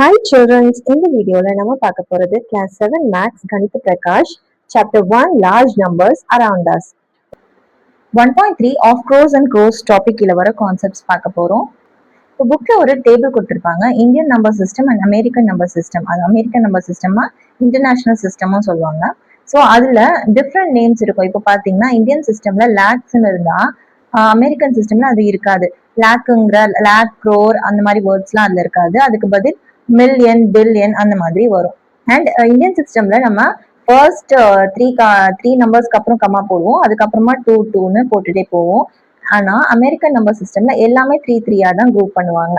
Hi children, இந்த வீடியோல நம்ம பார்க்க போறது class 7 Maths கணித Prakash chapter 1 large numbers around us. 1.3 of crores and crores topic வர கான்செப்ட்ஸ் பார்க்க போறோம். இப்போ புக்ல ஒரு டேபிள் கொடுத்துருப்பாங்க, Indian number system and American number system. அது அமெரிக்கன் நம்பர் சிஸ்டமா இன்டர்நேஷனல் சிஸ்டமும் சொல்லுவாங்க. ஸோ அதுல டிஃப்ரெண்ட் நேம்ஸ் இருக்கும். இப்போ பாத்தீங்கன்னா இந்தியன் சிஸ்டம்ல லேக்ஸ்ன்னு இருந்தா அமெரிக்கன் சிஸ்டம்ல அது இருக்காது. லேக்குங்கிற லேக் க்ரோர் அந்த மாதிரி வேர்ட்ஸ்லாம் அதுல இருக்காது. அதுக்கு பதில் மில்லியன் பில்லியன் அந்த மாதிரி வரும். அண்ட் இந்தியன் சிஸ்டம்ல நம்ம ஃபர்ஸ்ட் த்ரீ நம்பர்ஸ்க்கு அப்புறம் கம்மா போடுவோம், அதுக்கப்புறமா 2 போட்டுட்டே போவோம். ஆனா அமெரிக்கன் நம்பர் சிஸ்டம்ல எல்லாமே 3 தான் குரூப் பண்ணுவாங்க.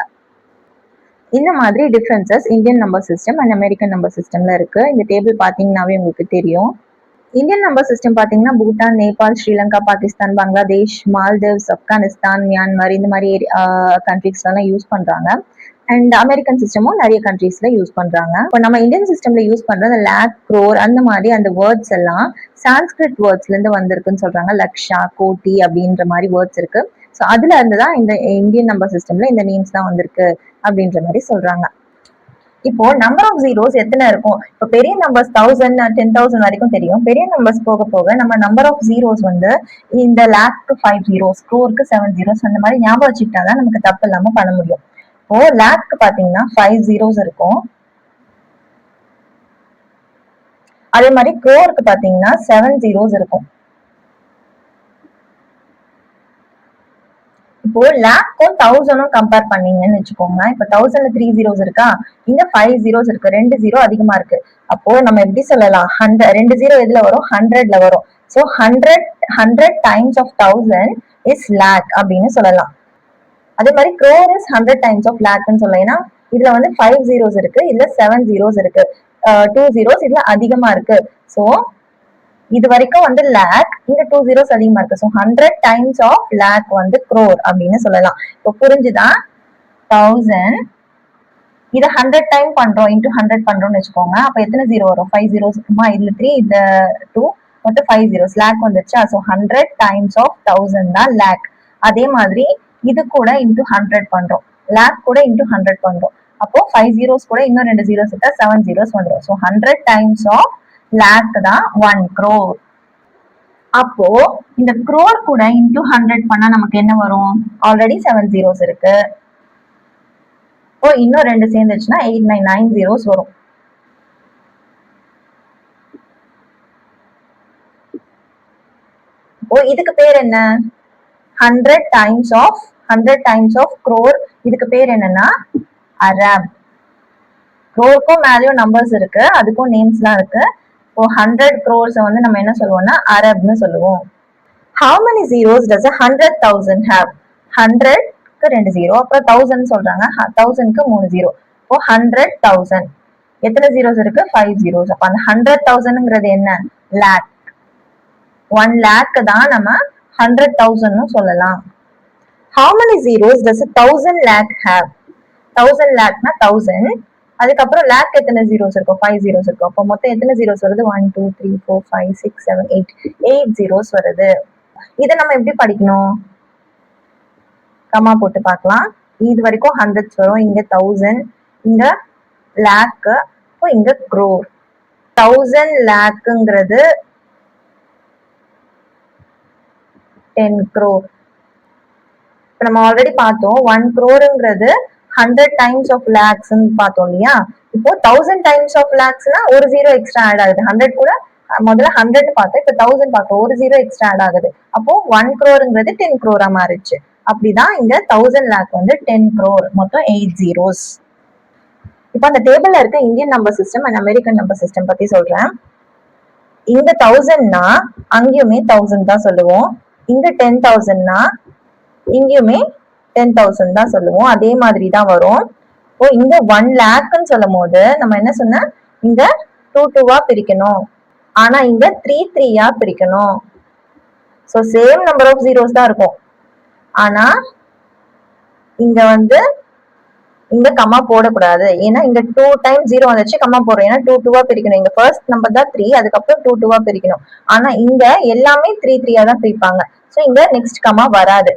இந்த மாதிரி differences Indian number system and American number சிஸ்டம்ல இருக்கு. இந்த டேபிள் பாத்தீங்கன்னாவே உங்களுக்கு தெரியும். இந்தியன் நம்பர் சிஸ்டம் பாத்தீங்கன்னா பூட்டான், நேபாள், ஸ்ரீலங்கா, பாகிஸ்தான், பங்களாதேஷ், மால்தீவ்ஸ், ஆப்கானிஸ்தான், மியான்மர் இந்த மாதிரி கண்ட்ரிஸ் எல்லாம் யூஸ் பண்றாங்க. அண்ட் அமெரிக்கன் சிஸ்டமும் நிறைய கண்ட்ரீஸ்ல யூஸ் பண்றாங்க. இப்போ நம்ம இந்தியன் சிஸ்டம்ல யூஸ் பண்ற அந்த லேக், க்ரோர் அந்த மாதிரி அந்த வேர்ட்ஸ் எல்லாம் சான்ஸ்கிரிட் வேர்ட்ஸ்ல இருந்து வந்திருக்குன்னு சொல்றாங்க. லக்ஷா, கோட்டி அப்படின்ற மாதிரி வேர்ட்ஸ் இருக்கு. ஸோ அதுல இருந்துதான் இந்த இந்தியன் நம்பர் சிஸ்டம்ல இந்த நேம்ஸ் தான் வந்திருக்கு அப்படின்ற மாதிரி சொல்றாங்க. இப்போ நம்பர் ஆஃப் ஜீரோஸ் எத்தனை இருக்கும்? இப்போ பெரிய நம்பர்ஸ் 1000 10,000 வரைக்கும் தெரியும். பெரிய நம்பர்ஸ் போக போக நம்ம நம்பர் ஆஃப் ஜீரோஸ் வந்து இந்த லேக்கு 5 ஜீரோஸ், க்ரோருக்கு 7 ஜீரோஸ் அந்த மாதிரி ஞாபகம் வச்சுக்கிட்டாதான் நமக்கு தப்பு இல்லாம பண்ண முடியும். இப்போ லேக்கு பாத்தீங்கன்னா 5 ஜீரோஸ் இருக்கும். அதே மாதிரி க்ரோருக்கு பாத்தீங்கன்னா 7 ஜீரோஸ் இருக்கும். இப்போ லேக்கும் 1000ம் கம்பேர் பண்ணீங்கன்னு வச்சுக்கோங்க. இப்ப 1000ல 3 ஜீரோஸ் இருக்கா, இங்க 5 ஜீரோஸ் இருக்கு, 2 ஜீரோ அதிகமா இருக்கு. அப்போ நம்ம எப்படி சொல்லலாம், 2 ஜீரோ எதுல வரும், 100ல வரும். So 100 times of 1000 is lakh அப்படின்னு சொல்லலாம். அதே மாதிரி க்ரோர் இஸ் 100 டைம்ஸ் ஆஃப் லேக்னு சொல்லலாம். ஏன்னா இதுல வந்து 5 ஜீரோஸ் இருக்கு, இதுல 7 ஜீரோஸ் இருக்கு, 2 ஜீரோஸ் இதுல அதிகமா இருக்கு. சோ இது வரைக்கும் வந்து லேக், இங்க 2 ஜீரோஸ் அதிகமா இருக்கு. ஸோ 100 டைம்ஸ் ஆஃப் லேக் வந்து க்ரோர் அப்படின்னு சொல்லலாம். இப்போ புரிஞ்சுதான்? 1000 இதை 100 டைம் பண்றோம், இன்டூ 100 பண்றோம்னு வச்சுக்கோங்க. அப்ப எத்தனை ஜீரோ வரும்? 5 ஜீரோஸ் இருக்குமா? இதுல 3, இந்த 2, மொத்தம் 5 ஜீரோஸ். லேக் வந்துருச்சா? ஸோ 100 டைம்ஸ் ஆஃப் 1000 தான் லேக். அதே மாதிரி இது கூட இன்டூ 100 பண்றோம், லேக் கூட இன்டூ 100 பண்றோம். அப்போ 5 ஜீரோஸ் கூட இன்னும் 2 ஜீரோஸ் இருக்கா, 7 ஜீரோஸ் வந்துடும். ஸோ 100 டைம்ஸ் ஆஃப் லேக் தான் 1 crore. அப்போ இந்த crore கூட இன்டூ 100 பண்ணா நமக்கு என்ன வரும்? ஆல்ரெடி 7 ஜீரோஸ் இருக்கு. ஓ இன்னும் 2 சேர்ந்துச்சுன்னா 899 ஜீரோஸ் வரும். ஓ இதுக்கு பேர் என்ன? 100 டைம்ஸ் ஆஃப் crore. இதுக்கு பேர் என்னன்னா அரப். க்ரோருக்கும் மேலேயும் நம்பர்ஸ் இருக்கு, அதுக்கும் நேம்ஸ்லாம் இருக்கு. இப்போ 100 crores வந்து நம்ம என்ன சொல்லுவோம்னா அரப்னு சொல்லுவோம். How many zeros does a 100,000 have? 100க்கு 2 ஜீரோ, அப்புறம் 1000 சொல்றாங்க, 1000க்கு 3 ஜீரோ. இப்போ 100,000 எத்தனை ஜீரோஸ் இருக்கு? 5 ஜீரோஸ். அப்ப அந்த 100,000ங்கிறது என்ன? லேக். 1 லேக் தான் நம்ம 100,000 சொல்லலாம். How many zeros does a 1000 lakh have? 1000 லேக்னா 1000, அதுக்கப்புறம் லேக் எத்தனை ஜீரோஸ் இருக்கும்? 5 ஜீரோஸ் இருக்கும். அப்போ மொத்தம் எத்தனை ஜீரோஸ் வருது? 1 2 3 4 5 6 7 8 ஜீரோஸ் வருது. இதை நம்ம எப்படி படிக்கணும்? கமா போட்டு பார்க்கலாம். இது வரைக்கும் ஹண்ட்ரட்ஸ் வரும், இங்க 1000, இங்க லேக், இங்க crore. 1000 லேக்குங்கிறது 10 crore. இப்ப நம்ம ஆல்ரெடி பார்த்தோம் 1 crore-ங்கிறது 100 டைம்ஸ் ஆஃப் லேக்ஸ் பார்த்தோம் இல்லையா? இப்போ 1000 டைம்ஸ் ஆஃப் லேக்ஸ்னா ஒரு ஜீரோ எக்ஸ்ட்ரா ஆட் ஆகுது. 100 கூட முதல்ல 100 பார்த்தோம், இப்ப 1000 பார்த்தோம், ஒரு ஜீரோ எக்ஸ்ட்ரா ஆட் ஆகுது. அப்போ 1 crore-ங்கிறது 10 crore மாறிடுச்சு. அப்படிதான் இங்க 1000 லேக் வந்து 10 crore, மொத்தம் 8 ஜீரோஸ். இப்போ அந்த டேபிள்ல இருக்க Indian number system and American number system பத்தி சொல்றேன். இங்க 1000னா அங்கேயுமே 1000 தான் சொல்லுவோம். இங்க 10,000னா இங்கேயுமே 10,000 தான் சொல்லுவோம். அதே மாதிரி தான் வரும். இப்போ இங்க 1 லேக்னு சொல்லும் போது நம்ம என்ன சொன்ன, இங்க 2 பிரிக்கணும், ஆனா இங்க 3 பிரிக்கணும். So same number of zeros தான் இருக்கும். ஆனா இங்க வந்து இங்க கம்மா போடக்கூடாது. ஏன்னா இங்க 2 டைம் ஜீரோ வந்துச்சு, கம்மா போடுறோம். ஏன்னா 2 பிரிக்கணும். இங்க ஃபர்ஸ்ட் நம்பர் தான் 3, அதுக்கப்புறம் 2 பிரிக்கணும். ஆனா இங்க எல்லாமே 3 தான் பிரிப்பாங்க. சோ இங்க நெக்ஸ்ட் கம்மா வராது.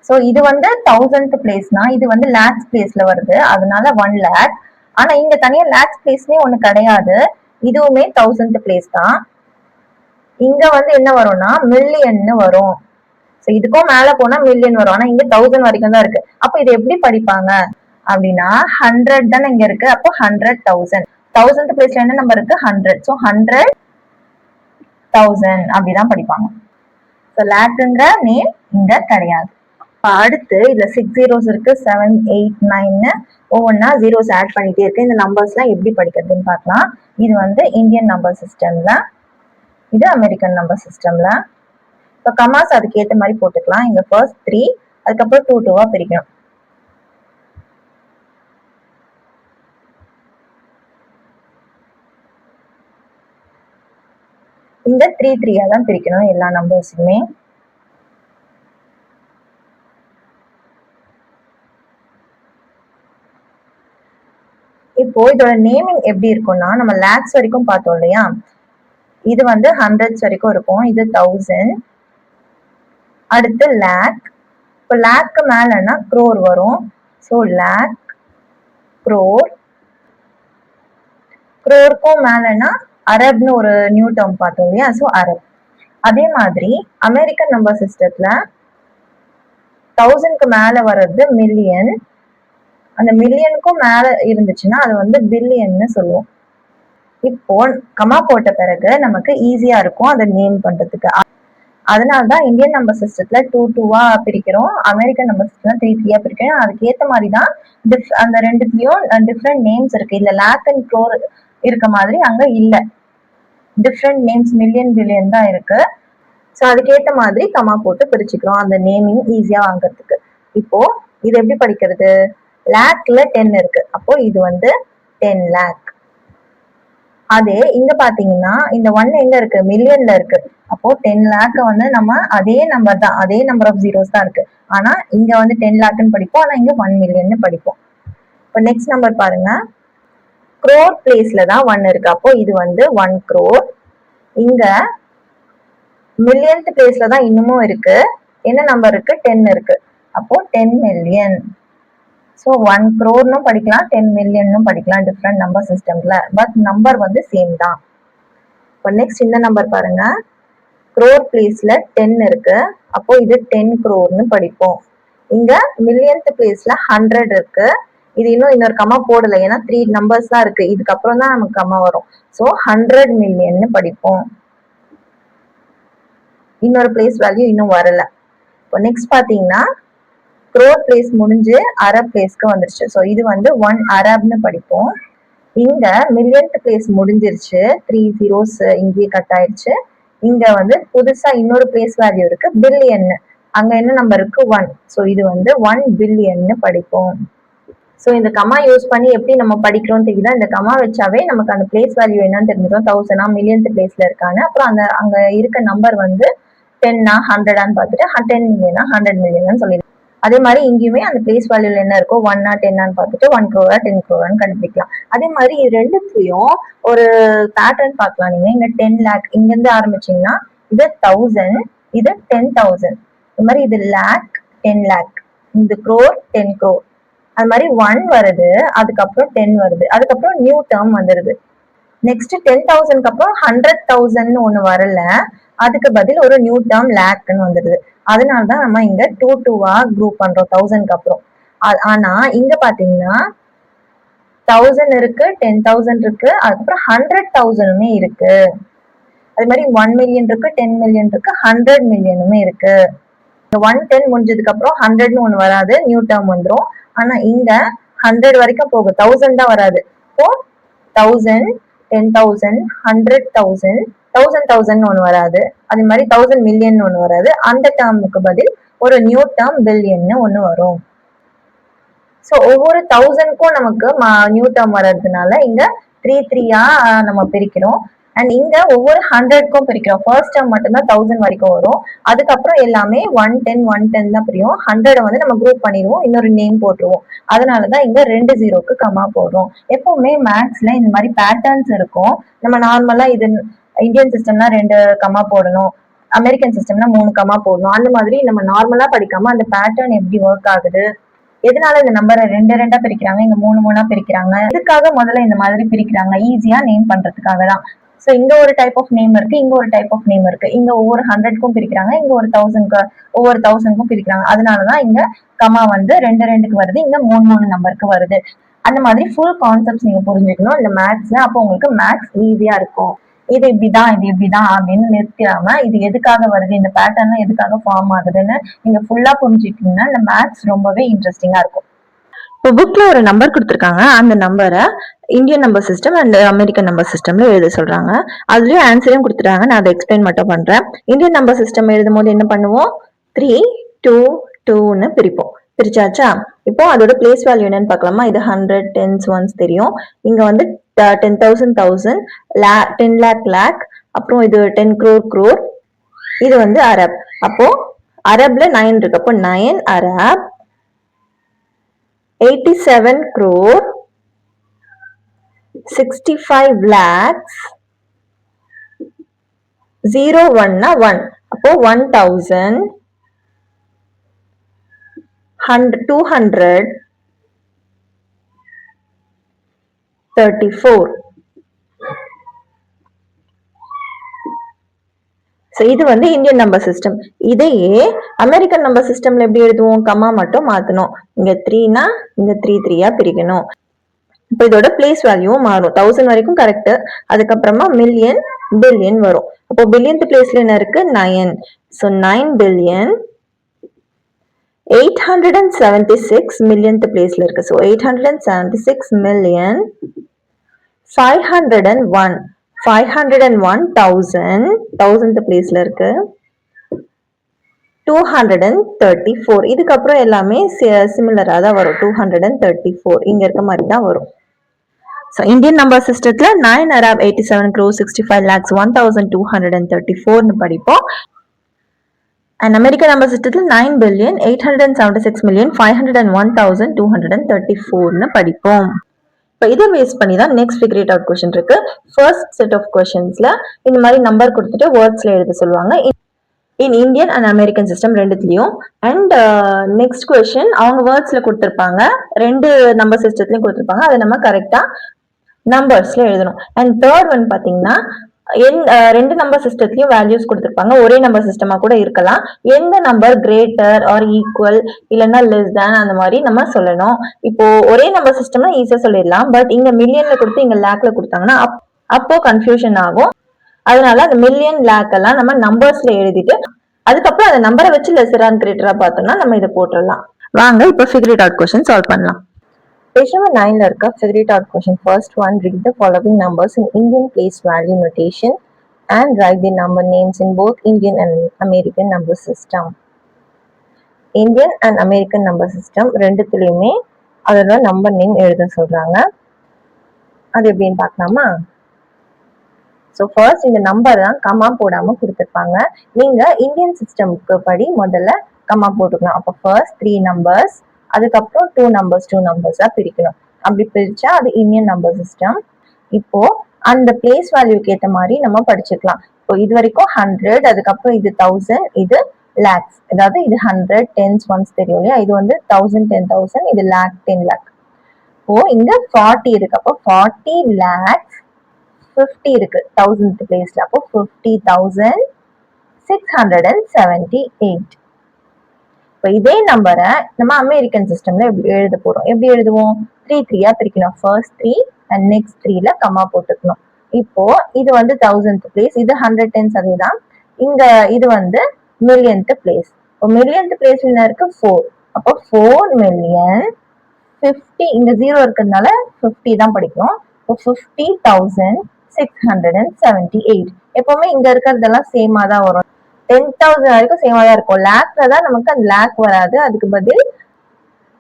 ஸோ இது வந்து 1000th பிளேஸ்னா இது வந்து லேக்ஸ் பிளேஸ்ல வருது, அதனால 1 lakh. ஆனா இங்க தனியா லேக்ஸ் பிளேஸ்னே ஒண்ணு கிடையாது, இதுவுமே 1000th பிளேஸ் தான். இங்க வந்து என்ன வரும்னா மில்லியன்னு வரும். ஸோ இதுக்கும் மேல போனா மில்லியன் வரும், ஆனா இங்க 1000 வரைக்கும் தான் இருக்கு. அப்போ இது எப்படி படிப்பாங்க அப்படின்னா 100 தானே இங்க இருக்கு, அப்போ 100,000. 1000th பிளேஸ்ல என்ன நம்பர் இருக்கு 100, ஸோ 100,000 அப்படிதான் படிப்பாங்க. ஸோ லேக்குங்கிற நேம் இங்க கிடையாது. அடுத்து இதுல 6 zeros இருக்கு, 7 8 9 ஒவ்வொன்னா ஜீரோஸ் ஆட் பண்ணிட்டே இருக்கு. இந்த நம்பர்ஸ் எல்லாம் எப்படி படிக்கிறதுன்னு பார்க்கலாம். இது வந்து இந்தியன் நம்பர் சிஸ்டம்ல, இது அமெரிக்கன் நம்பர் சிஸ்டம்ல. இப்போ கமாஸ் அதுக்கு ஏற்ற மாதிரி போட்டுக்கலாம். இங்க ஃபர்ஸ்ட் 3, அதுக்கப்புறம் 2 2வா பிரிக்கணும். இந்த 3 3ஆ தான் பிரிக்கணும் எல்லா நம்பர்ஸுமே. இப்போ இதோட நேமிங் எப்படி இருக்கும்னா நம்ம லேக்ஸ் வரைக்கும் பார்த்தோம் இல்லையா, இது வந்து ஹண்ட்ரட்ஸ் வரைக்கும் இருக்கும், இது 1000, அடுத்து லேக். இப்போ லேக்கு மேலன்னா க்ரோர் வரும், ஸோ லேக், க்ரோர். க்ரோருக்கும் மேலன்னா அரப்னு ஒரு நியூ டேர்ம் பார்த்தோம் இல்லையா, ஸோ அரப். அதே மாதிரி அமெரிக்கன் நம்பர் சிஸ்டத்துல 1000க்கு மேல வர்றது மில்லியன், அந்த மில்லியனுக்கும் மேல இருந்துச்சுன்னா அது வந்து பில்லியன்னு சொல்லுவோம். இப்போ கமா போட்ட பிறகு நமக்கு ஈஸியா இருக்கும் அதை நேம் பண்றதுக்கு. அதனாலதான் இந்தியன் நம்பர் சிஸ்டத்துல 2 2வா பிரிக்கிறோம், அமெரிக்கன் நம்பர் சிஸ்டம்ல 3 3ஆ பிரிக்கிறோம். அதுக்கு ஏத்த மாதிரி தான் அந்த ரெண்டுலயும் டிஃப்ரெண்ட் நேம்ஸ் இருக்கு. இல்ல லேக் அண்ட் க்ரோர் இருக்க மாதிரி அங்க இல்ல, டிஃப்ரெண்ட் நேம்ஸ் மில்லியன் பில்லியன் தான் இருக்கு. ஸோ அதுக்கேற்ற மாதிரி கமா போட்டு பிரிச்சுக்கிறோம் அந்த நேமிங் ஈஸியா வாங்குறதுக்கு. இப்போ இது எப்படி படிக்கிறது, லேக்ல 10 இருக்கு, அப்போ இது வந்து 10 lakh. அதே இங்க பாத்தீங்கன்னா இந்த 1 எங்க இருக்கு மில்லியன்ல இருக்கு, அப்போ 10 lakh வந்து நம்ம அதே நம்பர் தான், அதே நம்பர் ஆஃப் ஜீரோஸ் தான் இருக்கு, ஆனா இங்க வந்து 10 lakhன்னு படிப்போம், ஆனா இங்க 1 million படிப்போம். இப்போ நெக்ஸ்ட் நம்பர் பாருங்க, க்ரோர் பிளேஸ்ல தான் 1 இருக்கு, அப்போ இது வந்து 1 crore. இங்க மில்லியன்த் பிளேஸ்ல தான் இன்னமும் இருக்கு, என்ன நம்பர் இருக்கு 10 இருக்கு, அப்போ 10 million. ஸோ 1 crore படிக்கலாம், 10 million படிக்கலாம் டிஃப்ரெண்ட் நம்பர் சிஸ்டம்ல, பட் நம்பர் வந்து சேம் தான். இப்போ நெக்ஸ்ட் இந்த நம்பர் பாருங்க, crore பிளேஸ்ல 10 இருக்கு, அப்போ இது 10 crore படிப்போம். இங்க மில்லியன்த் பிளேஸ்ல 100 இருக்கு, இது இன்னும் இன்னொரு கமா போடல, ஏன்னா 3 நம்பர்ஸ் தான் இருக்கு, இதுக்கப்புறம் தான் நமக்கு கமா வரும். ஸோ 100 million படிப்போம். இன்னொரு பிளேஸ் வேல்யூ இன்னும் வரல. இப்போ நெக்ஸ்ட் பாத்தீங்கன்னா க்ரோர் பிளேஸ் முடிஞ்சு அரப் பிளேஸ்க்கு வந்துருச்சு, ஸோ இது வந்து 1 அரப்னு படிப்போம். இங்க மில்லியன்த் பிளேஸ் முடிஞ்சிருச்சு, 3 zeros இங்கேயே கட் ஆயிடுச்சு. இங்க வந்து புதுசா இன்னொரு பிளேஸ் வேல்யூ இருக்கு பில்லியன், அங்க என்ன நம்பர் இருக்கு 1, ஸோ இது வந்து 1 billion படிப்போம். ஸோ இந்த கமா யூஸ் பண்ணி எப்படி நம்ம படிக்கிறோம் தெரியுதா, இந்த கமா வச்சாவே நமக்கு அந்த பிளேஸ் வேல்யூ என்னன்னு தெரிஞ்சிடும், 1000 மில்லியன்த் பிளேஸ்ல இருக்கான்னு. அப்புறம் அந்த அங்க இருக்க நம்பர் வந்து 10 100 பார்த்துட்டு 10 million 100 million சொல்லிடுவோம். அதே மாதிரி இங்கேயுமே அந்த பிளேஸ் வேல்யூல என்ன இருக்கோ 1 10 பார்த்துட்டு 1 crore 10 crore கண்டுபிடிக்கலாம். அதே மாதிரி இது ரெண்டுத்துலயும் ஒரு பேட்டர்ன் பார்க்கலாம். நீங்க இங்க 10 lakh இங்க இருந்து ஆரம்பிச்சீங்கன்னா இது 1000, இது 10,000, இது மாதிரி இது லேக் 10 lakh, இந்த crore 10 crore, அது மாதிரி 1 வருது, அதுக்கப்புறம் 10 வருது, அதுக்கப்புறம் நியூ டேர்ம் வந்துருது. நெக்ஸ்ட் 10,000க்கு அப்புறம் 100,000 ஒண்ணு வரல, அதுக்கு பதில் ஒரு நியூ டேர்ம் லேக்னு வந்துருது. அதனாலதான் நம்ம இங்க 2 2வா குரூப் பண்றோம் 1000க்கு அப்புறம். ஆனா இங்க பாத்தீங்கன்னா 1000 இருக்கு, 10,000 இருக்கு, அதுக்கப்புறம் 100,000 இருக்கு. அது மாதிரி 1 million இருக்கு, 10 million இருக்கு, 100 million இருக்கு. 110 முடிஞ்சதுக்கு அப்புறம் 100ன்னு ஒண்ணு வராது, நியூ டேர்ம் வந்துரும். ஆனா இங்க 100 வரைக்கும் போகும், 1000 தான் வராது. இப்போ 1000 10,000 100,000 1000 ஒண்ணு வராது, அது மாதிரி 1000 million ஒண்ணு வராது. அந்த டேர்முக்கு பதில் ஒரு நியூ டேர்ம் பில்லியன் ஒண்ணு வரும். ஸோ ஒவ்வொரு 1000க்கும் நமக்கு நியூ டேர்ம் வர்றதுனால இங்க 3 3ஆ நம்ம பிரிக்கிறோம். அண்ட் இங்க ஒவ்வொரு 100க்கும் பிரிக்கிறோம். ஃபர்ஸ்ட் டேர்ம் மட்டும்தான் 1000 வரைக்கும் வரும், அதுக்கப்புறம் எல்லாமே 110 110 தான் பிரியும். 100 வந்து நம்ம குரூப் பண்ணிடுவோம், இன்னொரு நேம் போட்டுருவோம். அதனாலதான் இங்க 2 0க்கு கமா போடுறோம். எப்பவுமே மேக்ஸ்ல இந்த மாதிரி பேட்டர்ன்ஸ் இருக்கும். நம்ம நார்மலா இது இந்தியன் சிஸ்டம்னா 2 கமா போடணும், அமெரிக்கன் சிஸ்டம்னா 3 கமா போடணும். அந்த மாதிரி நம்ம நார்மலா படிக்காம அந்த பேட்டர்ன் எப்படி ஒர்க் ஆகுது, எதனால இந்த நம்பரை 2 பிரிக்கிறாங்க, இங்க 3 பிரிக்கிறாங்க, எதுக்காக முதல்ல இந்த மாதிரி பிரிக்கிறாங்க, ஈஸியா நேம் பண்றதுக்காக தான். ஸோ இங்க ஒரு டைப் ஆஃப் நேம் இருக்கு, இங்க ஒரு டைப் ஆஃப் நேம் இருக்கு. இங்க ஒவ்வொரு 100க்கும் பிரிக்கிறாங்க, இங்க ஒரு 1000க்கு ஒவ்வொரு 1000க்கும் பிரிக்கிறாங்க. அதனாலதான் இங்க கமா வந்து 2க்கு வருது, இங்க 3 நம்பருக்கு வருது. அந்த மாதிரி ஃபுல் கான்செப்ட்ஸ் நீங்க புரிஞ்சுக்கணும் இந்த மேத்ஸ்ல. அப்போ உங்களுக்கு மேத்ஸ் ஈஸியா இருக்கும். இது இப்படிதான் இது இப்படிதான் அப்படின்னு நிறுத்தாம இது எதுக்காக வருது, இந்த பேட்டர்ன் எதுக்காக ஃபார்ம் ஆகுதுன்னு நீங்க ஃபுல்லா புரிஞ்சுக்கிட்டீங்கன்னா இந்த மேத்ஸ் ரொம்பவே இன்ட்ரெஸ்டிங்கா இருக்கும். இப்போ புக்ல ஒரு நம்பர் கொடுத்துருக்காங்க, அந்த நம்பரை Indian number system and American number சிஸ்டம்ல எழுத சொல்றாங்க. அதுலயும் ஆன்சரையும் கொடுத்துட்டாங்க, நான் அதை எக்ஸ்பிளைன் மட்டும் பண்றேன். இந்தியன் நம்பர் சிஸ்டம் எழுதும் போது என்ன பண்ணுவோம், 3 2 2ன்னு பிரிப்போம். பிரிச்சாச்சா? இப்போ அதோட பிளேஸ் வேல்யூ என்னன்னு பார்க்கலாமா? இது 100 10s 1s தெரியும். இங்க வந்து 10,000 1000, 10 lakh lakh, அப்புறம் இது 10 crore crore. இது வந்து அரப். அப்போ அரப்ல 9 இருக்கு, அப்போ 9 அரப், 87 crore, 65 lakhs, 0 1 1, அப்போ 1000, 200, 34. ஸோ இது வந்து இந்தியன் நம்பர் சிஸ்டம். இதையே அமெரிக்கன் நம்பர் சிஸ்டம்ல எப்படி எழுதுவோம், கமா மட்டும் மாத்தணும். இங்க 3னா இங்க 3 3யா பிரிக்கணும். இப்போ இதோட பிளேஸ் வேல்யூவும் மாறும். 1000 வரைக்கும் கரெக்ட். அதுக்கப்புறமா மில்லியன் பில்லியன் வரும். அப்போ பில்லியன்த் பிளேஸ்ல என்ன இருக்கு, 9. So 9 billion. 876 மில்லியன்த் பிளேஸ்ல இருக்கு. So 876 million. 501 501,000 1000th பிளேஸ்ல இருக்கு. 234. இதுக்கப்புறம் எல்லாமே சிமிலரா தான் வரும். 234 இங்க இருக்க மாதிரி தான் வரும். ஸோ இந்தியன் நம்பர் சிஸ்டத்துல 9 அரப், 87 crore, 65 lakhs, 1234ன்னு படிப்போம். அண்ட் அமெரிக்கன் நம்பர் சிஸ்டத்துல 9 பில்லியன் 876 மில்லியன் 501,234ன்னு படிப்போம். இப்போ இதை பேஸ் பண்ணி தான் next figure it out question இருக்கு. ஃபர்ஸ்ட் செட் ஆஃப் கொஸ்டின்ஸ்ல இந்த மாதிரி நம்பர் கொடுத்துட்டு வேர்ட்ஸ்ல எழுத சொல்லுவாங்க. In Indian and American system ரெண்டுத்துலயும். அண்ட் நெக்ஸ்ட் கொஸ்டின் அவங்க வேர்ட்ஸ்ல கொடுத்துருப்பாங்க, 2 நம்பர் சிஸ்டத்துலயும் கொடுத்துருப்பாங்க. அதை நம்ம கரெக்டா நம்பர்ஸ்ல எழுதணும். அண்ட் தேர்ட் ஒன் பாத்தீங்கன்னா 2 நம்பர் சிஸ்டத்துலயும் வேல்யூஸ் கொடுத்துருப்பாங்க. ஒரே நம்பர் சிஸ்டமா கூட இருக்கலாம். எந்த நம்பர் கிரேட்டர் ஆர் ஈக்குவல் இல்லைன்னா லெஸ் தேன் அந்த மாதிரி நம்ம சொல்லணும். இப்போ ஒரே நம்பர் சிஸ்டம்னா ஈஸியா சொல்லிடலாம். பட் இங்க மில்லியன்ல கொடுத்து இங்க லேக்ல கொடுத்தாங்கன்னா அப்போ கன்ஃபியூஷன் ஆகும். அதனால அந்த மில்லியன் லேக் எல்லாம் நம்ம நம்பர்ஸ்ல எழுதிட்டு அதுக்கப்புறம் அந்த நம்பரை வச்சு லெஸரா கிரேட்டரா பார்த்தோம்னா நம்ம இதை போட்டுடலாம். வாங்க இப்போ figure it out question solve பண்ணலாம். Page number 9 இருக்க figure it out question. First one, read the following numbers in Indian place value notation and write the number names in both Indian and American number system. Indian and American number system ரெண்டுத்துலயுமே அதோட number name எழுத சொல்றாங்க. அது எப்படின்னு பார்க்கலாமா? So first இந்த number தான் comma போடாம கொடுத்துருப்பாங்க. நீங்க இந்தியன் சிஸ்டம்க்கு படி முதல்ல கமா போட்டுக்கலாம். அப்போ ஃபர்ஸ்ட் 3 நம்பர்ஸ், அதுக்கப்புறம் 2 நம்பர்ஸா பிரிக்கணும். அப்படி பிரிச்சா அது இந்தியன் நம்பர் சிஸ்டம். இப்போ அந்த பிளேஸ் வேல்யூக்கு ஏற்ற மாதிரி நம்ம படிச்சுக்கலாம். இப்போ இது வரைக்கும் 100, அதுக்கப்புறம் இது 1000, இது லேக்ஸ். அதாவது இது 100 10s 1s தெரியும் இல்லையா, இது வந்து 1000 10,000, இது லேக் 10 லேக். இப்போ இங்க 40 இருக்கு, அப்போ 40 லேக்ஸ். 50 இருக்கு 1000th பிளேஸ்ல, அப்போ 50,678. இப்போ இதே நம்பரை நம்ம அமெரிக்கன் சிஸ்டம்ல எழுத போறோம். எப்படி எழுதுவோம், 3 3யா பிரிக்கணும். ஃபர்ஸ்ட் 3 அண்ட் நெக்ஸ்ட் 3ல கமா போட்டுக்கணும். இப்போ இது வந்து 1000th பிளேஸ், இது 100 10s அதேதான். இங்க இது வந்து மில்லியன்த் பிளேஸ். இப்போ மில்லியன்த் பிளேஸ் என்ன இருக்கு, 4. அப்போ 4 மில்லியன் 50, இங்க 0 இருக்கிறதுனால 50 தான் படிக்கணும். இப்போ 50,678. எப்பவுமே இங்க இருக்கிறதெல்லாம் சேமா தான் வரும். 10,000 வரைக்கும் சேமா தான் இருக்கும். லேக்ல தான் நமக்கு அந்த லேக் வராது, அதுக்கு பதில்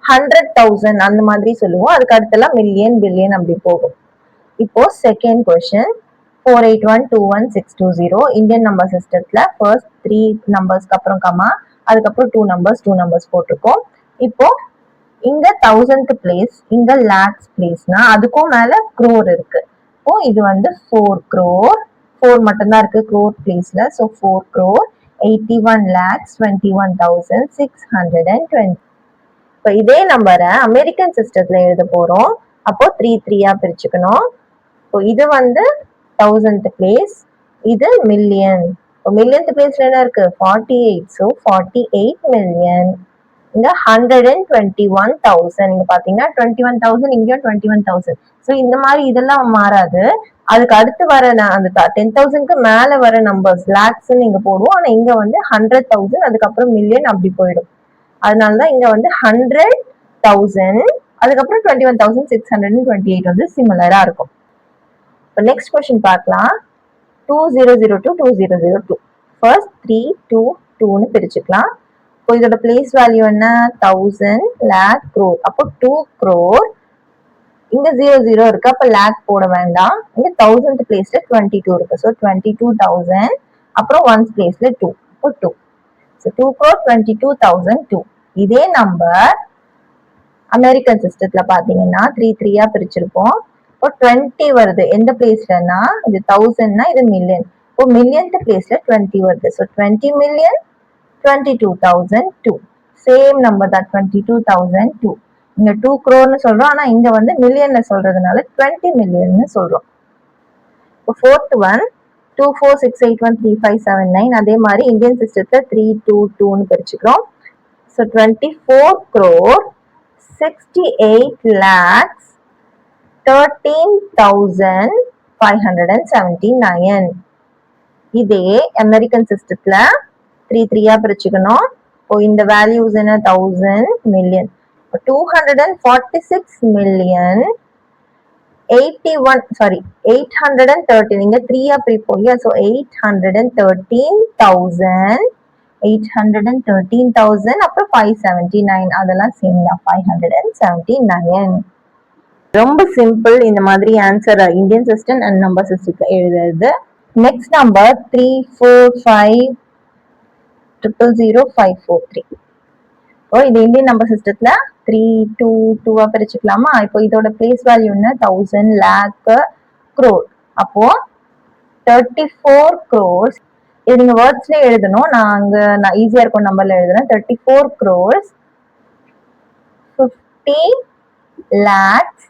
100,000 அந்த மாதிரி சொல்லுவோம். அதுக்கு அடுத்தெல்லாம் மில்லியன் பில்லியன் அப்படி போகும். இப்போ செகண்ட் கொஸ்டின், 48121,620 இந்தியன் நம்பர் சிஸ்டத்துல ஃபர்ஸ்ட் 3 நம்பர்ஸ்க்கு அப்புறம் கமா, அதுக்கப்புறம் 2 நம்பர்ஸ் போட்டிருக்கோம். இப்போ இங்க 1000th பிளேஸ், இங்க லேக்ஸ் பிளேஸ்னா அதுக்கும் மேல crore இருக்கு. இப்போ இது வந்து 4 crore, 4 மட்டும்தான் இருக்கு crore பிளேஸ்ல. So 4 crore 81,21,620. இப்போ இதே நம்பரை அமெரிக்கன் சிஸ்டத்துல எழுத போறோம். அப்போ 3 3-ஆ பிரிச்சுக்கணும். இப்போ இது வந்து 1000th பிளேஸ், இது மில்லியன். இப்போ மில்லியன்த் பிளேஸ்ல என்ன இருக்கு? 48. So 48 million. இங்க 121,000. இங்க பாத்தீங்கன்னா 21,000, இங்கேயும் 21,000. ஸோ இந்த மாதிரி இதெல்லாம் மாறாது. அதுக்கு அடுத்து வர அந்த 10,000க்கு மேல வர நம்பர்ஸ் லேக்ஸ் இங்க போடுவோம். ஆனா இங்க வந்து 100,000, அதுக்கப்புறம் மில்லியன் அப்படி போயிடும். அதனாலதான் இங்க வந்து 100,000, அதுக்கப்புறம் 21,628 வந்து சிமிலரா இருக்கும். இப்போ நெக்ஸ்ட் கொஸ்டின் பார்க்கலாம். 2002 2002. ஃபர்ஸ்ட் 3 2 2ன்னு பிரிச்சுக்கலாம். இப்போ இதோட பிளேஸ் வேல்யூ என்ன? 1000, lakh, crore. அப்போ 2 crore. இங்க 00 இருக்கு, அப்ப லேக் போட வேண்டாம். இங்க 1000th பிளேஸ்ல 22 இருக்கு. ஸோ 22,000, அப்புறம் ஒன்ஸ் பிளேஸ்ல 2. இப்போ 2. So 2 crore 22,002. இதே நம்பர் அமெரிக்கன் சிஸ்டத்துல பாத்தீங்கன்னா 3 3-ஆ பிரிச்சிருப்போம். இப்போ 20 வருது. எந்த பிளேஸ்லன்னா இது 1000னா இது மில்லியன். இப்போ மில்லியன்த் பிளேஸ்ல 20 வருது. So 20 million 22,002. சேம் நம்பர் தான், 22,002. இங்க 2 crore சொல்றோம், ஆனா இங்க வந்து மில்லியன்ல சொல்றதுனால 20 மில்லியன் சொல்றோம். இப்போ ஃபோர்த் ஒன் 24681359. அதே மாதிரி இந்தியன் சிஸ்டத்துல 322ன்னு பிரிச்சுக்கிறோம். So 24 crore 68,13,579. இதே அமெரிக்கன் சிஸ்டத்துல 3 3-ஆ பிரிச்சுக்கணும். இப்போ இந்த வேல்யூஸ் என்ன? 1000 மில்லியன். 246 மில்லியன் 813. இங்க 3-ஆ பிரிப்போம். ஸோ 813,813,000, அப்புறம் 579. அதெல்லாம் சேம் தான், 579. ரொம்ப சிம்பிள் இந்த மாதிரி answer Indian system and number சிஸ்டத்துல எழுதுறது. Next number 345000543. இது இந்தியன் நம்பர் சிஸ்டத்துல 3 2 2-ஆ பிரிச்சுக்கலாமா? இப்போ இதோட பிளேஸ் வேல்யூ என்ன? 1000, lakh, crore. அப்போ 34 crores. இது நீங்க வேர்ட்ஸ்ல எழுதணும். நான் ஈஸியா இருக்கும் நம்பர்ல எழுதுறேன். 34 crores 50 lakhs.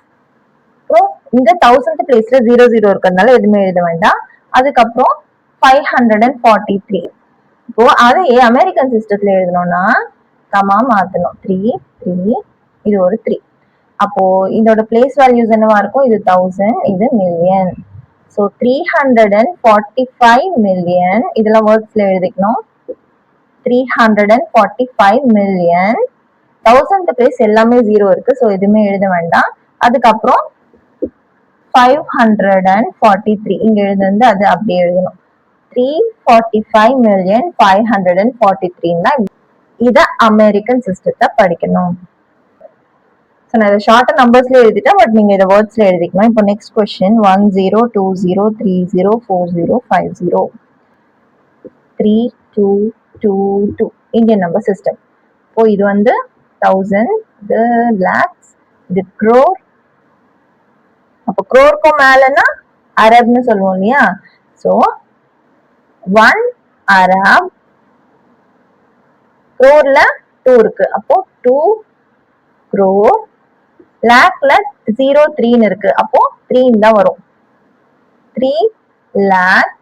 இந்த 1000th பிளேஸ்ல 00 இருக்கிறதுனால எதுவுமே எழுத வேண்டாம். அதுக்கப்புறம் 543. இப்போ அதையே அமெரிக்கன் சிஸ்டத்துல எழுதணும்னா கமா மாத்தணும். 3 3, இது ஒரு 3. அப்போ இதோட பிளேஸ் வேல்யூஸ் என்னவா இருக்கும்? இது 1000, இது மில்லியன். So 345 million. இதெல்லாம் வேர்ட்ஸ்ல எழுதிக்கணும். 345 மில்லியன். 1000th பிளேஸ் எல்லாமே 0 இருக்கு, ஸோ எதுவுமே எழுத வேண்டாம். அதுக்கப்புறம் 543 இங்க எழுதுறது அது அப்படியே எழுதணும். 345,543. இத அமெரிக்கன் சிஸ்டத்தை படிக்கணும். நான் இதை ஷார்ட்டா நம்பர்ஸ்ல எழுதிட்டேன், பட் நீங்க இதை வேர்ட்ஸ்ல எழுதிக்கணும். இப்போ next question 1020305050 3222 Indian number system. இப்போ இது வந்து 1000, இது லேக்ஸ், இது crore. அப்போ crore-க்கும் மேலன்னா அரப்னு சொல்லுவோம் இல்லையா? So 1 Arab. crore-ல 2 இருக்கு, அப்போ 2 crore. லேக்ல 03 இருக்கு, அப்போ 3 தான் வரும். 3 lakh.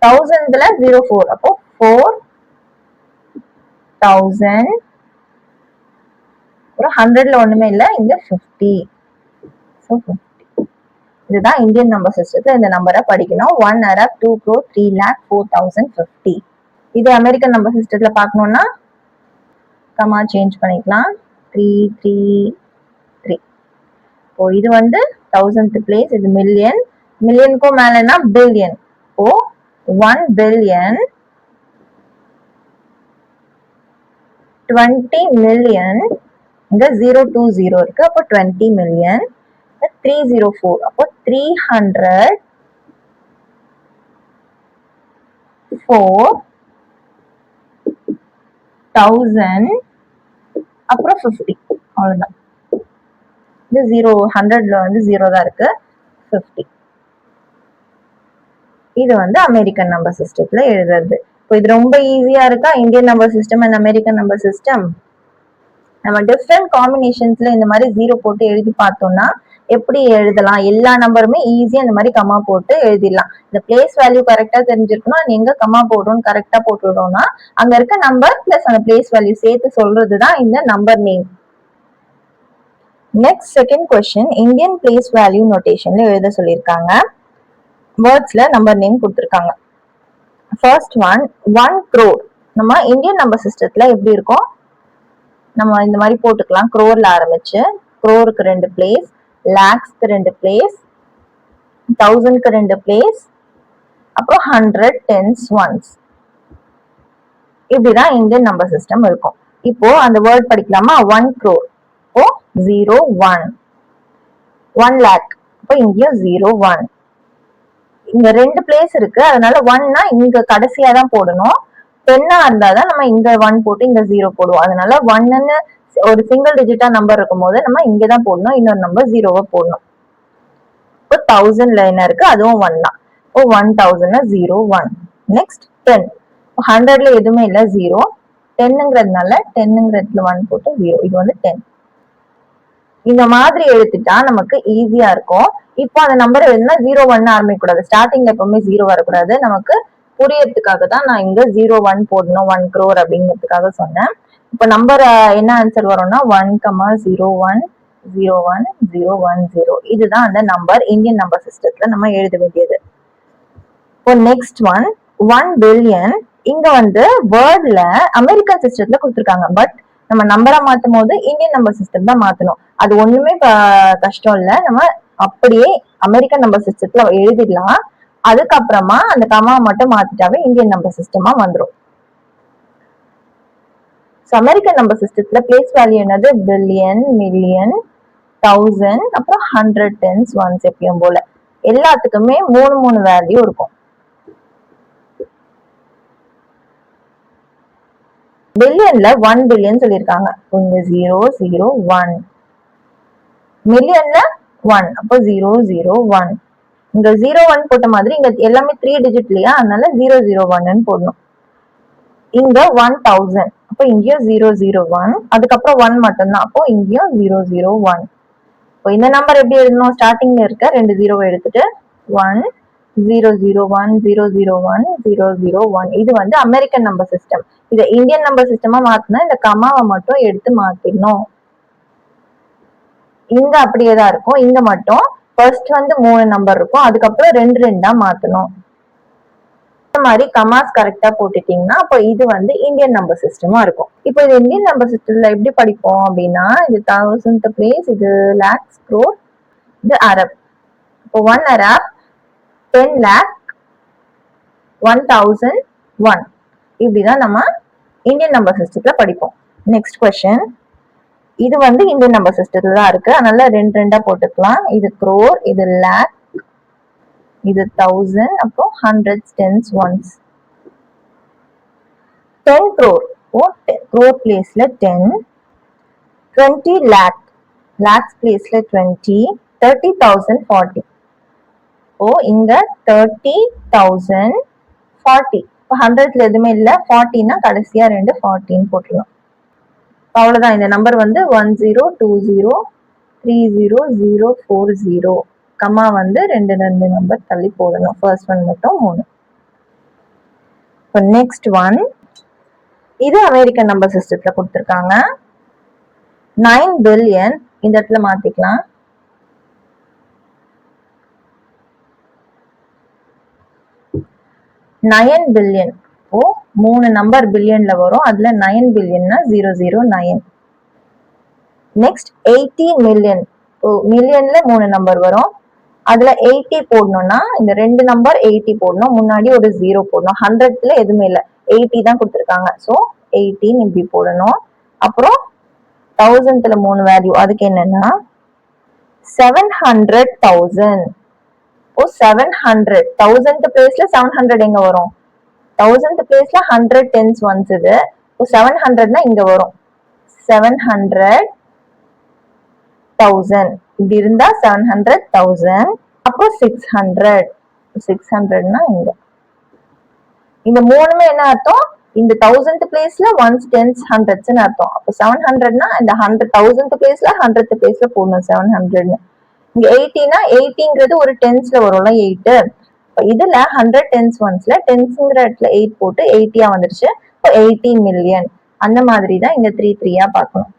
1000ல 04, அப்போ 4,000. அப்புறம் 100ல ஒண்ணுமே இல்ல, இங்க 50. ஸோ 50. இதுதான் இந்தியன் நம்பர் சிஸ்டத்துல இந்த நம்பரை படிக்கணும். 1 அரப், 2 crore, 3 lakh, 4,050. இது அமெரிக்கன் நம்பர் சிஸ்டத்துல பார்க்கணும்னா கமா சேஞ்ச் பண்ணிக்கலாம். 3 3 3. இப்போ இது வந்து 1000th பிளேஸ், இது மில்லியன். மில்லியனுக்கும் மேலனா பில்லியன். இப்போ 1 பில்லியன் 20 மில்லியன். இங்க 020 இருக்கு, அப்போ 20 மில்லியன். 304, அப்போ 304,000, அப்புறம் 50. அவ்வளவுதான். இந்த 100ல வந்து 0 தான் இருக்கு, 50. இது வந்து அமெரிக்கன் நம்பர் சிஸ்டத்துல எழுதுறது. இது ரொம்ப ஈஸியா இருக்கா, Indian number system and American number system. நம்ம டிஃப்ரெண்ட் காம்பினேஷன்ஸ்ல இந்த மாதிரி ஜீரோ போட்டு எழுதி பார்த்தோம்னா எப்படி எழுதலாம், எல்லா நம்பருமே ஈஸியா இந்த மாதிரி கமா போட்டு எழுதிடலாம். இந்த பிளேஸ் வேல்யூ கரெக்டா தெரிஞ்சிருக்கணும், எங்க கமா போடுறோம்னு கரெக்டா போட்டுவிட்டோம்னா அங்க இருக்க நம்பர் பிளஸ் அந்த பிளேஸ் வேல்யூ சேர்த்து சொல்றதுதான் இந்த number name. Next second question, Indian place value நோட்டேஷன்ல எழுத சொல்லியிருக்காங்க. வேர்ட்ஸ்ல நம்பர் நேம் கொடுத்திருக்காங்க. First one 1 crore. நம்ம இந்தியன் நம்பர் சிஸ்டத்துல எப்படி இருக்கும், நம்ம இந்த மாதிரி போட்டுக்கலாம். crore ஆரம்பிச்சு crore-க்கு 2 பிளேஸ், lakhs-க்கு 2 பிளேஸ், 1000-க்கு 2 பிளேஸ், அப்புறம் 100, tens, ones. இப்படிதான் இந்தியன் நம்பர் சிஸ்டம் இருக்கும். இப்போ அந்த வேர்ட் படிக்கலாமா? 1 crore, இப்போ 0 1, 1 lakh, இப்போ இங்கேயும் 0 1. இங்க 2 பிளேஸ் இருக்கு, அதனால 1னா இங்க கடைசியா தான் போடணும். 10 இருந்தாதான் நம்ம இங்க 1 போட்டு இங்க 0 போடுவோம். அதனால 1ன்னு ஒரு சிங்கிள் டிஜிட்டா நம்பர் இருக்கும் போது நம்ம இங்கதான் போடணும், இன்னொரு நம்பர் 0-வை போடணும். இப்போ 1000ல என்ன இருக்கு, அதுவும் 1 தான். இப்போ 1000 0 1. நெக்ஸ்ட் 10, 100ல எதுவுமே இல்ல 0, 10ங்கிறதுனால 10ங்கிறதுல 1 போட்டு 0, இது வந்து 10. இந்த மாதிரி எழுதிட்டா நமக்கு ஈஸியா இருக்கும். இப்போ அந்த நம்பர் எழுதுனா 0 1 ஆரம்பிக்க கூடாது, ஸ்டார்டிங்ல எப்பவுமே 0 வரக்கூடாது. நமக்கு புரியறதுக்காக தான் நான் இங்க 0 1 போடணும், 1 crore அப்படிங்கிறதுக்காக சொன்னேன். இப்போ நம்பர் என்ன ஆன்சர் வரும்னா 1, 0 1 0 1 0 1 0. இதுதான் அந்த நம்பர் இந்தியன் நம்பர் சிஸ்டத்துல நம்ம எழுத வேண்டியது. இப்போ நெக்ஸ்ட் ஒன் 1 பில்லியன். இங்க வந்து வேர்ட்ல அமெரிக்கன் சிஸ்டத்துல கொடுத்துருக்காங்க, பட் நம்ம நம்பரா மாத்தும் போது இந்தியன் நம்பர் சிஸ்டம் தான் மாத்தணும். அது ஒண்ணுமே கஷ்டம் இல்ல, நம்ம அப்படியே அமெரிக்கன் நம்பர் சிஸ்டத்துல எழுதிடலாம். அதுக்கப்புறமா அந்த கமா மட்டும் மாத்திட்டாவே இந்தியன் நம்பர் சிஸ்டமா வந்துடும். அமெரிக்கன் நம்பர் சிஸ்டத்துல பிளேஸ் வேல்யூ என்னது, பில்லியன், மில்லியன், 1000, அப்புறம் 100, tens, ones. எப்பயும் போல எல்லாத்துக்குமே 3 வேல்யூ இருக்கும். பில்லியன்ல 1 பில்லியன் சொல்லியிருக்காங்க, இங்க 0 0 1. மில்லியன்ல 1, அப்போ 0 0 1. இங்க 0 1 போட்ட மாதிரி இங்க எல்லாமே 3 டிஜிட் இல்லையா, அதனால 0 0 1 போடணும். இங்க 1000, அப்போ இங்கேயும் 0 0 1, அதுக்கப்புறம் 1 மட்டும்தான், அப்போ இங்கேயும் 0 0 1. இப்போ இந்த நம்பர் எப்படி எழுதணும், ஸ்டார்டிங்ல இருக்க 2 0 எடுத்துட்டு 1 0 0 1 0 0 1 0 0 1. இது வந்து அமெரிக்கன் நம்பர் சிஸ்டம். இதை இந்தியன் நம்பர் சிஸ்டமா மாத்தினா இந்த கமாவை மட்டும் எடுத்து மாத்திடணும். இங்க அப்படியே தான் இருக்கும், இங்க மட்டும் ஃபர்ஸ்ட் வந்து 3 நம்பர் இருக்கும், அதுக்கப்புறம் 2 2 மாத்தணும். இந்த மாதிரி கமாஸ் கரெக்டா போட்டுட்டீங்கன்னா அப்போ இது வந்து இந்தியன் நம்பர் சிஸ்டமா இருக்கும். இப்போ இது இந்தியன் நம்பர் சிஸ்டம்ல எப்படி படிப்போம் அப்படின்னா, இது 1000th பிளேஸ், இது lakhs, crore, இது அரப். இப்போ 1 அரப், 10 lakh, 1000 1. இப்படிதான் நம்ம இந்தியன் நம்பர் சிஸ்டத்துல படிப்போம். நெக்ஸ்ட் கொஸ்டின், இது வந்து இந்தியன் நம்பர் சிஸ்டத்துல தான் இருக்கு, அதனால 2 2 போட்டுக்கலாம். இது crore, இது lakh, இது 1000, அப்புறம் 100, tens, ones. 10 crore, crore பிளேஸ்ல 10, 20 lakh, lakhs பிளேஸ்ல 20, 30,000 40. ஓ இங்க 30,000 40. இப்போ 100ல எதுவுமே இல்ல, 40னா கடைசியா 2 14 போட்டுருவோம். அவ்வளவுதான். இந்த நம்பர் வந்து 1020 30040. கமா வந்து 2 நம்பர் தள்ளி போடணும், ஃபர்ஸ்ட் ஒன் மட்டும் 3. இப்போ நெக்ஸ்ட் ஒன், இது அமெரிக்கன் நம்பர் சிஸ்டத்துல கொடுத்துருக்காங்க. 9 பில்லியன் இந்த இடத்துல மாத்திக்கலாம். 9 பில்லியன். ஓ 3 நம்பர் பில்லியன்ல வரும், அதுல 9 பில்லியன்னா 009. நெக்ஸ்ட் 80 மில்லியன். மில்லியன்ல 3 நம்பர் வரும், அதுல 80 போடணும்னா இந்த 2 நம்பர் 80 போடணும், முன்னாடி ஒரு 0 போடணும். 100ல எதுவுமே இல்ல, 80 தான் கொடுத்துருக்காங்க, ஸோ 18 இப்படி போடணும். அப்புறம் 1000ல 3 வேல்யூ, அதுக்கு என்னன்னா 700,000. ஓ 700, 1000th பிளேஸ்ல 700 எங்க வரும், 1000th பிளேஸ்ல 100, tens, ones. இது 700னா இங்க வரும், 700,000 இப்படி இருந்தா 700,000. அப்போ 600, 600னா இங்க. இந்த மூணுமே என்ன அர்த்தம், இந்த 1000th பிளேஸ்ல ஒன்ஸ் டென்ஸ் ஹண்ட்ரட்ஸ்னு அர்த்தம். அப்போ 700னா இந்த 1000th பிளேஸ்ல 100th பிளேஸ்ல போடணும் 700ன்னு. இங்க 80னா 80ங்கிறது ஒரு டென்ஸ்ல வரும்ல 8. இதுல 100 டென்ஸ் ஒன்ஸ்ல டென்ஸ்ங்கிற இடத்துல 8 போட்டு 80 வந்துருச்சு. இப்போ 80 மில்லியன். அந்த மாதிரி தான் இங்க 3 3 பார்க்கணும்.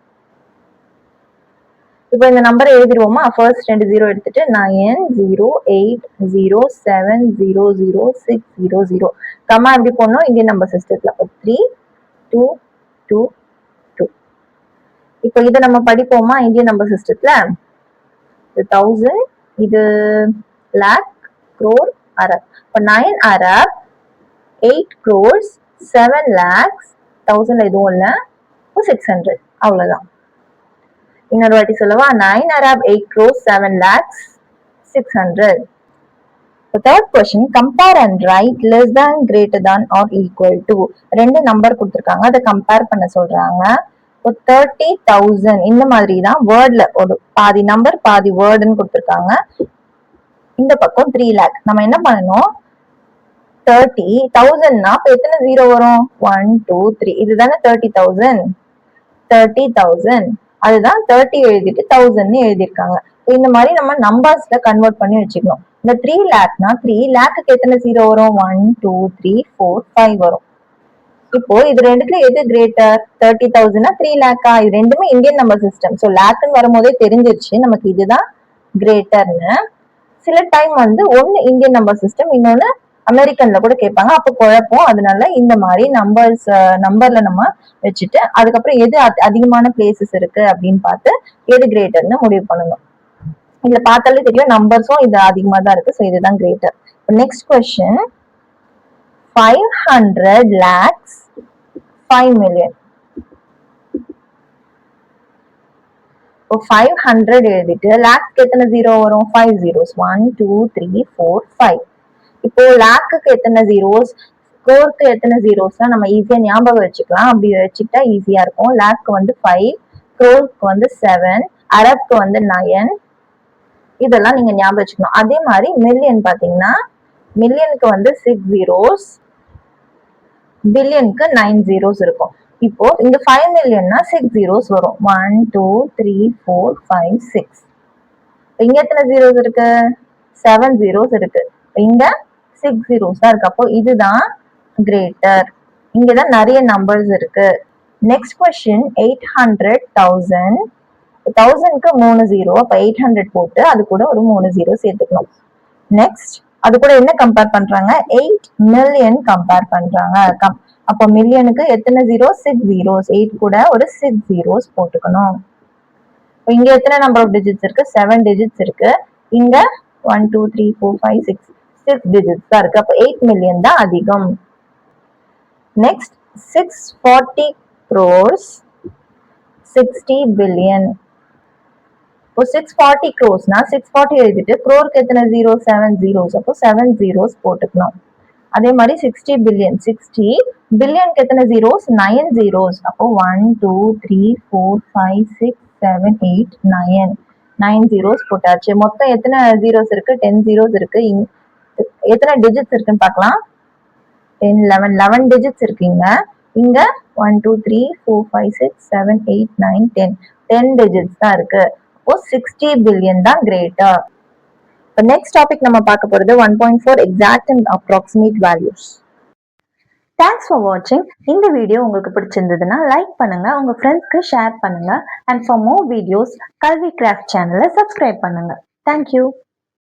இப்போ இந்த நம்பரை எழுதிடுவோமா? ஃபர்ஸ்ட் 2 0 எடுத்துட்டு 9080700600 கம்மா எப்படி போடணும் இந்தியன் நம்பர் சிஸ்டத்துல. அப்போ 3 2 2 2. இப்போ இதை நம்ம படிப்போமா இந்தியன் நம்பர் சிஸ்டத்துல? 1000, இது lakh, crore, arab. இப்போ 9 arab, 8 crores, 7 lakhs, 1000 எதுவும் இல்ல, 600. அவ்வளவுதான். இன்னொரு வாட்டி சொல்லவா? 9 arab, 8 crores, 7 lakhs, 600. The third question, compare and write less than, greater than or equal to. ரெண்டு நம்பர் கொடுத்திருக்காங்க, அதை கம்பேர் பண்ண சொல்றாங்க. 30,000 இந்த மாதிரி தான் வேர்ட்ல ஒரு பாதி நம்பர் பாதி வேர்டுன்னு கொடுத்திருக்காங்க. இந்த பக்கம் 3 lakh. நம்ம என்ன பண்ணணும், 30,000னா இப்ப எத்தனை ஜீரோ வரும்? 1 2 3. இதுதானே 30,000. 30,000 அதுதான் 30 எழுதிட்டு 1000ன்னு எழுதியிருக்காங்க. இந்த மாதிரி நம்ம நம்பர்ஸ்ல கன்வெர்ட் பண்ணி வச்சுக்கணும். இந்த 3 lakhனா 3 lakhக்கு எத்தனை ஜீரோ வரும்? 1 2 3 4 5 வரும். இப்போ இது ரெண்டுத்துல எது கிரேட்டர்? 30,000னா 3 lakhா? இது ரெண்டுமே இந்தியன் நம்பர் சிஸ்டம். ஸோ லேக்னு வரும்போதே தெரிஞ்சிருச்சு நமக்கு இதுதான் கிரேட்டர்னு. சில டைம் வந்து ஒன்னு இந்தியன் நம்பர் சிஸ்டம், இன்னொன்னு அமெரிக்கன்ல கூட கேட்பாங்க, அப்ப குழப்பம். அதனால இந்த மாதிரி நம்பர்ல நம்ம வச்சுட்டு அதுக்கப்புறம் எது அதிகமான பிளேசஸ் இருக்கு அப்படின்னு பார்த்து எது கிரேட்டர்னு முடிவு பண்ணணும். இதுல பார்த்தாலே தெரியும் நம்பர்ஸும் இது அதிகமா தான் இருக்கு. ஸோ இதுதான் greater. Next question, 500 lakhs 5 million. 500 எழுதிட்டு லேக்ஸ்க்கு எத்தனை ஜீரோ வரும்? 5 zeros. 1 2 3 4 5. இப்போ லேக்குக்கு எத்தனை ஜீரோஸ், க்ரோருக்கு எத்தனை ஜீரோஸ்னா நம்ம ஈஸியா ஞாபகம் வச்சுக்கலாம். அப்படி வச்சுக்கிட்டா ஈஸியா இருக்கும். லேக்கு வந்து 5, க்ரோருக்கு வந்து 7, அரப்க்கு வந்து 9. இதெல்லாம் நீங்க ஞாபகம் வச்சுக்கணும். அதே மாதிரி மில்லியன் பாத்தீங்கன்னா மில்லியனுக்கு வந்து 6 zeros, பில்லியனுக்கு 9 zeros இருக்கும். இப்போ இந்த 5 மில்லியன்னா 6 zeros வரும். 1 2 3 4 5 6. இங்க எத்தனை ஜீரோஸ் இருக்கு? 7 zeros இருக்கு. இங்க 6 zeros தான் இருக்கு. அப்போ இதுதான் கிரேட்டர். இங்கதான் நிறைய நம்பர்ஸ் இருக்கு. Next question, 800,000. 1000க்கு 3 ஜீரோ. அப்ப 800 போட்டு அது கூட ஒரு 3 ஜீரோ சேர்த்துக்கணும். நெக்ஸ்ட் அது கூட என்ன கம்பேர் பண்றாங்க? 8 மில்லியன் கம்பேர் பண்றாங்க. அப்போ மில்லியனுக்கு எத்தனை ஜீரோ? 6 zeros. 8 கூட ஒரு 6 zeros போட்டுக்கணும். இங்க எத்தனை நம்பர் ஆஃப் டிஜிட்ஸ் இருக்கு? 7 digits இருக்கு. இங்க 1 2 3 4 5 6 digits தான் இருக்கு. அப்போ 8 மில்லியன் தான் அதிகம். Next 640 crores 60 billion. இப்போ 640 crores-னா 640 எழுதிட்டு க்ரோருக்கு எத்தனை ஜீரோ? 7 zeros. அப்போ 7 zeros போட்டுக்கணும். அதே மாதிரி 60 billion. 60 பில்லியனுக்கு எத்தனை ஜீரோஸ்? 9 zeros. அப்போ 1 2 3 4 5 6 7 8 9. 9 zeros போட்டாச்சு. மொத்தம் எத்தனை ஜீரோஸ் இருக்கு? 10 zeros இருக்கு. எத்தனை டிஜிட்ஸ் இருக்குன்னு பார்க்கலாம். 10 11 11 டிஜிட்ஸ் இருக்குங்க. இங்க 1 2 3 4 5 6 7 8 9 10 10 டிஜிட்ஸ் தான் இருக்கு. அப்போ 60 பில்லியன் தான் கிரேட்டர். இப்போ நெக்ஸ்ட் டாபிக் நம்ம பார்க்க போறது 1.4 exact and approximate values. Thanks for வாட்சிங். இந்த வீடியோ உங்களுக்கு பிடிச்சிருந்ததுன்னா லைக் பண்ணுங்க, உங்க ஃப்ரெண்ட்ஸ்க்கு ஷேர் பண்ணுங்க. அண்ட் ஃபார் மோர் வீடியோஸ் கல்வி கிராஃப்ட் சேனலை சப்ஸ்கிரைப் பண்ணுங்க. தேங்க்யூ.